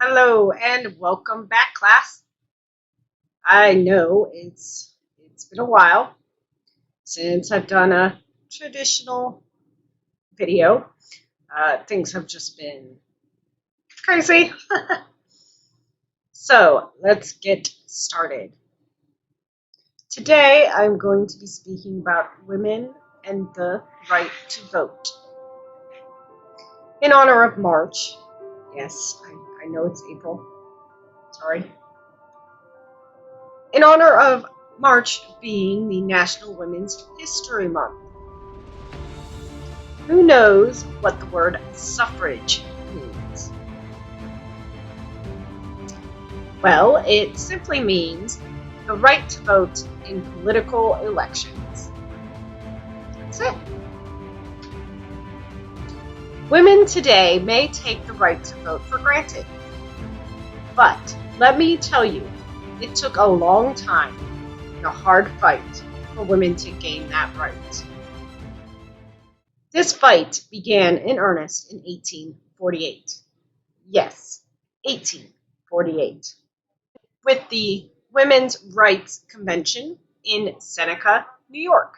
Hello and welcome back, class. I know it's been a while since I've done a traditional video. Things have just been crazy. So let's get started. Today I'm going to be speaking about women and the right to vote. In honor of March, yes, I know it's April, sorry. In honor of March being the National Women's History Month. Who knows what the word suffrage means? Well, it simply means the right to vote in political elections. That's it. Women today may take the right to vote for granted. But let me tell you, it took a long time and a hard fight for women to gain that right. This fight began in earnest in 1848. Yes, 1848. With the Women's Rights Convention in Seneca, New York.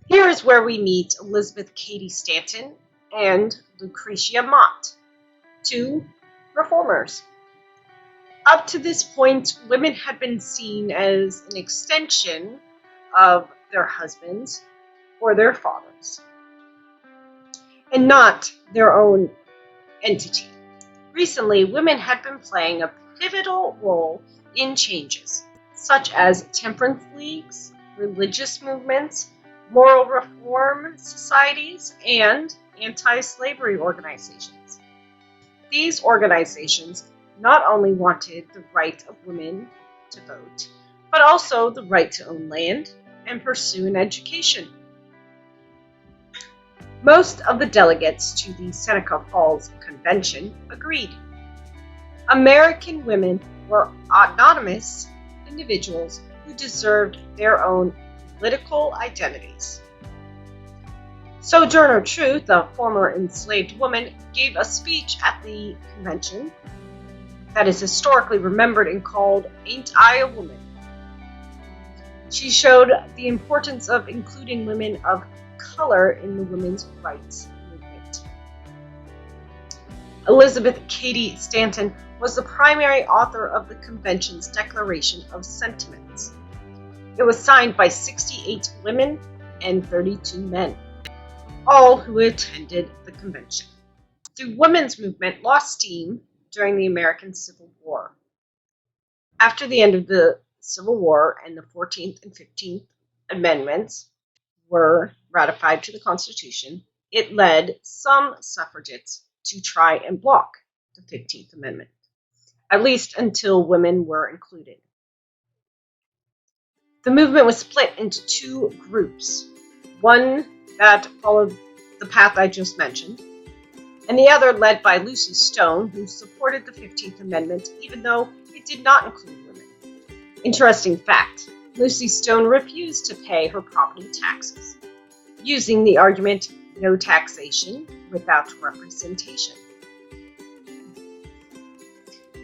Here is where we meet Elizabeth Cady Stanton and Lucretia Mott, two reformers. Up to this point, women had been seen as an extension of their husbands or their fathers, and not their own entity. Recently, women had been playing a pivotal role in changes, such as temperance leagues, religious movements, moral reform societies, and anti-slavery organizations. These organizations not only wanted the right of women to vote, but also the right to own land and pursue an education. Most of the delegates to the Seneca Falls Convention agreed. American women were autonomous individuals who deserved their own political identities. Sojourner Truth, a former enslaved woman, gave a speech at the convention that is historically remembered and called "Ain't I a Woman?" She showed the importance of including women of color in the women's rights movement. Elizabeth Cady Stanton was the primary author of the convention's Declaration of Sentiments. It was signed by 68 women and 32 men, all who attended the convention. The women's movement lost steam during the American Civil War. After the end of the Civil War and the 14th and 15th Amendments were ratified to the Constitution, it led some suffragettes to try and block the 15th Amendment, at least until women were included. The movement was split into two groups, one that followed the path I just mentioned, and the other led by Lucy Stone, who supported the 15th Amendment even though it did not include women. Interesting fact, Lucy Stone refused to pay her property taxes, using the argument, no taxation without representation.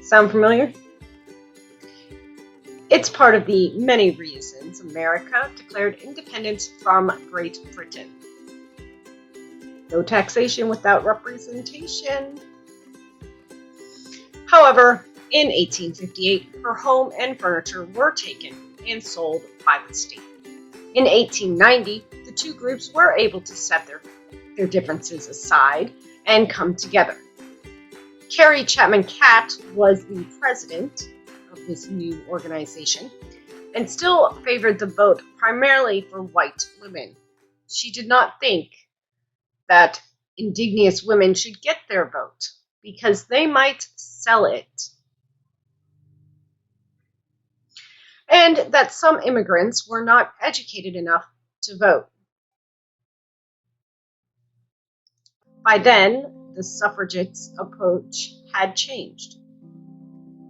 Sound familiar? It's part of the many reasons America declared independence from Great Britain. No taxation without representation. However, in 1858, her home and furniture were taken and sold by the state. In 1890, the two groups were able to set their differences aside and come together. Carrie Chapman Catt was the president of this new organization and still favored the vote primarily for white women. She did not think that indigenous women should get their vote because they might sell it. And that some immigrants were not educated enough to vote. By then, the suffragettes' approach had changed.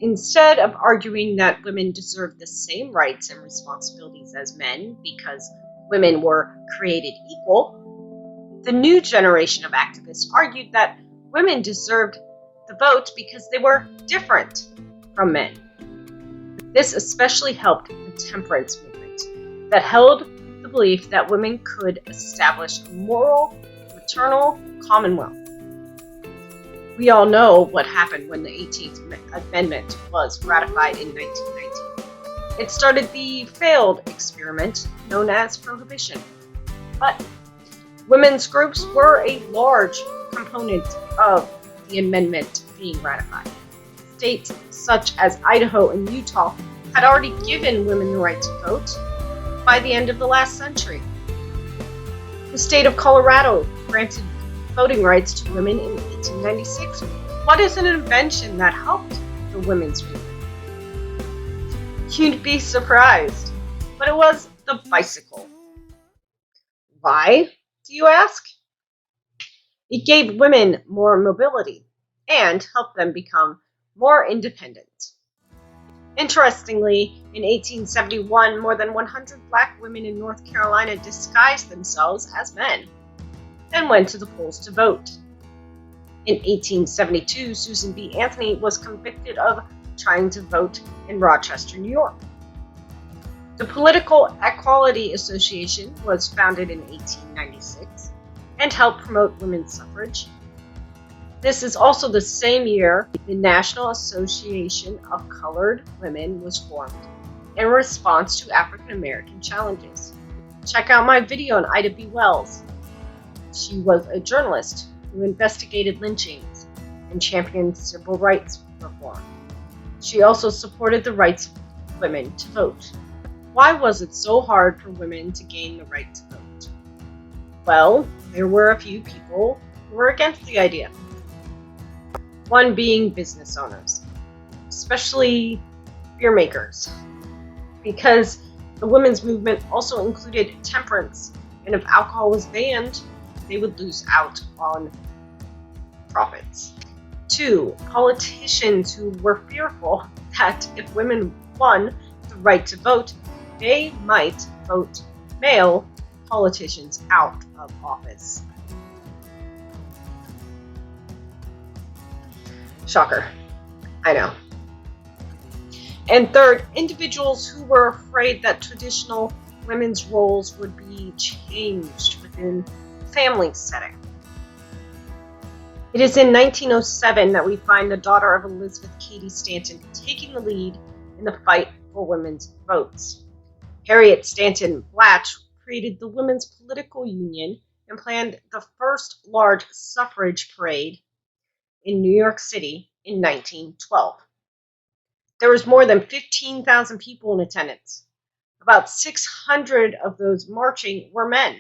Instead of arguing that women deserved the same rights and responsibilities as men because women were created equal, the new generation of activists argued that women deserved the vote because they were different from men. This especially helped the temperance movement that held the belief that women could establish a moral, maternal commonwealth. We all know what happened when the 18th Amendment was ratified in 1919. It started the failed experiment known as prohibition. But women's groups were a large component of the amendment being ratified. States such as Idaho and Utah had already given women the right to vote by the end of the last century. The state of Colorado granted voting rights to women in 1896. What is an invention that helped the women's movement? You'd be surprised, but it was the bicycle. Why, do you ask? It gave women more mobility and helped them become more independent. Interestingly, in 1871, more than 100 black women in North Carolina disguised themselves as men and went to the polls to vote. In 1872, Susan B. Anthony was convicted of trying to vote in Rochester, New York. The Political Equality Association was founded in 1896 and helped promote women's suffrage. This is also the same year the National Association of Colored Women was formed in response to African American challenges. Check out my video on Ida B. Wells. She was a journalist who investigated lynchings and championed civil rights reform. She also supported the rights of women to vote. Why was it so hard for women to gain the right to vote? Well, there were a few people who were against the idea. One being business owners, especially beer makers, because the women's movement also included temperance, and if alcohol was banned, they would lose out on profits. 2, politicians who were fearful that if women won the right to vote, they might vote male politicians out of office. Shocker. I know. And 3rd, individuals who were afraid that traditional women's roles would be changed within the family setting. It is in 1907 that we find the daughter of Elizabeth Cady Stanton taking the lead in the fight for women's votes. Harriet Stanton Blatch created the Women's Political Union and planned the first large suffrage parade in New York City in 1912. There was more than 15,000 people in attendance. About 600 of those marching were men.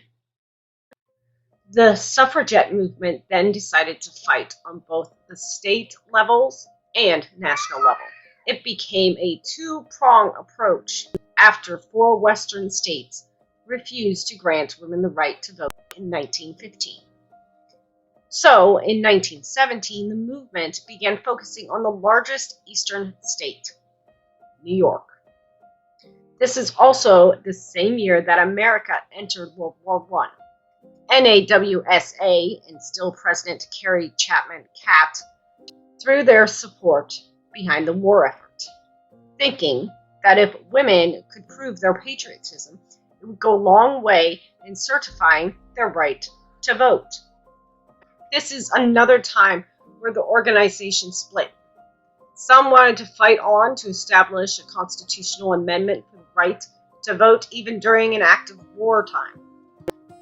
The suffragette movement then decided to fight on both the state levels and national level. It became a two-pronged approach after 4 Western states refused to grant women the right to vote in 1915. So, in 1917, the movement began focusing on the largest eastern state, New York. This is also the same year that America entered World War I. NAWSA and still President Carrie Chapman Catt threw their support behind the war effort, thinking that if women could prove their patriotism, it would go a long way in certifying their right to vote. This is another time where the organization split. Some wanted to fight on to establish a constitutional amendment for the right to vote even during an active wartime.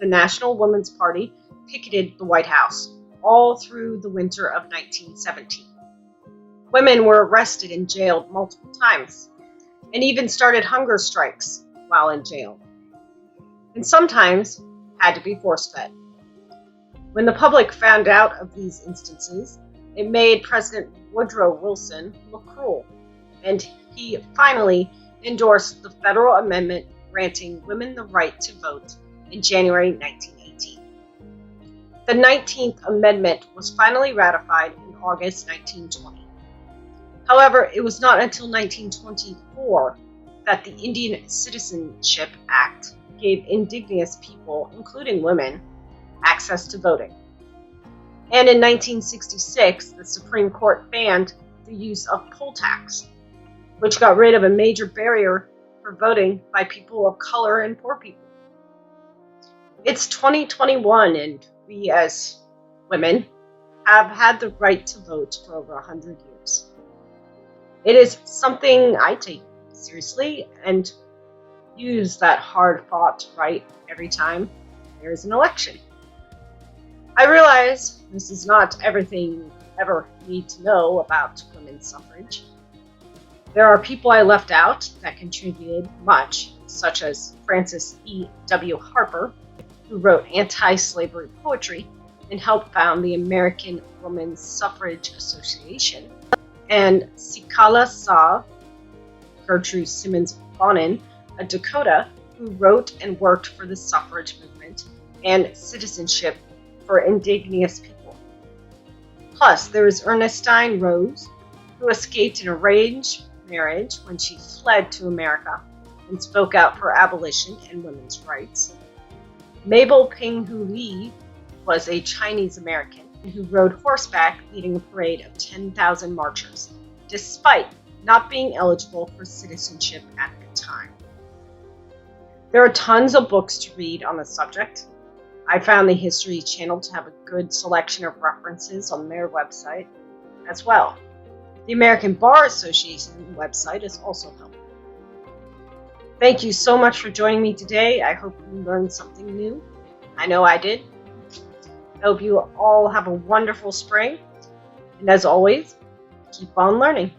The National Women's Party picketed the White House all through the winter of 1917. Women were arrested and jailed multiple times, and even started hunger strikes while in jail, and sometimes had to be force-fed. When the public found out of these instances, it made President Woodrow Wilson look cruel, and he finally endorsed the federal amendment granting women the right to vote in January 1918. The 19th Amendment was finally ratified in August 1920. However, it was not until 1924 that the Indian Citizenship Act gave indigenous people, including women, access to voting. And in 1966, the Supreme Court banned the use of poll tax, which got rid of a major barrier for voting by people of color and poor people. It's 2021, and we as women have had the right to vote for over 100 years. It is something I take seriously and use that hard-fought right every time there is an election. I realize this is not everything you ever need to know about women's suffrage. There are people I left out that contributed much, such as Frances E. W. Harper, who wrote anti-slavery poetry and helped found the American Women's Suffrage Association, and Sikala Saw Gertrude Simmons Bonin, a Dakota who wrote and worked for the suffrage movement and citizenship for indigenous people. Plus, there is Ernestine Rose, who escaped an arranged marriage when she fled to America and spoke out for abolition and women's rights. Mabel Ping-Hu Lee was a Chinese American who rode horseback leading a parade of 10,000 marchers, despite not being eligible for citizenship at the time. There are tons of books to read on the subject. I found the History Channel to have a good selection of references on their website as well. The American Bar Association website is also helpful. Thank you so much for joining me today. I hope you learned something new. I know I did. I hope you all have a wonderful spring. And as always, keep on learning.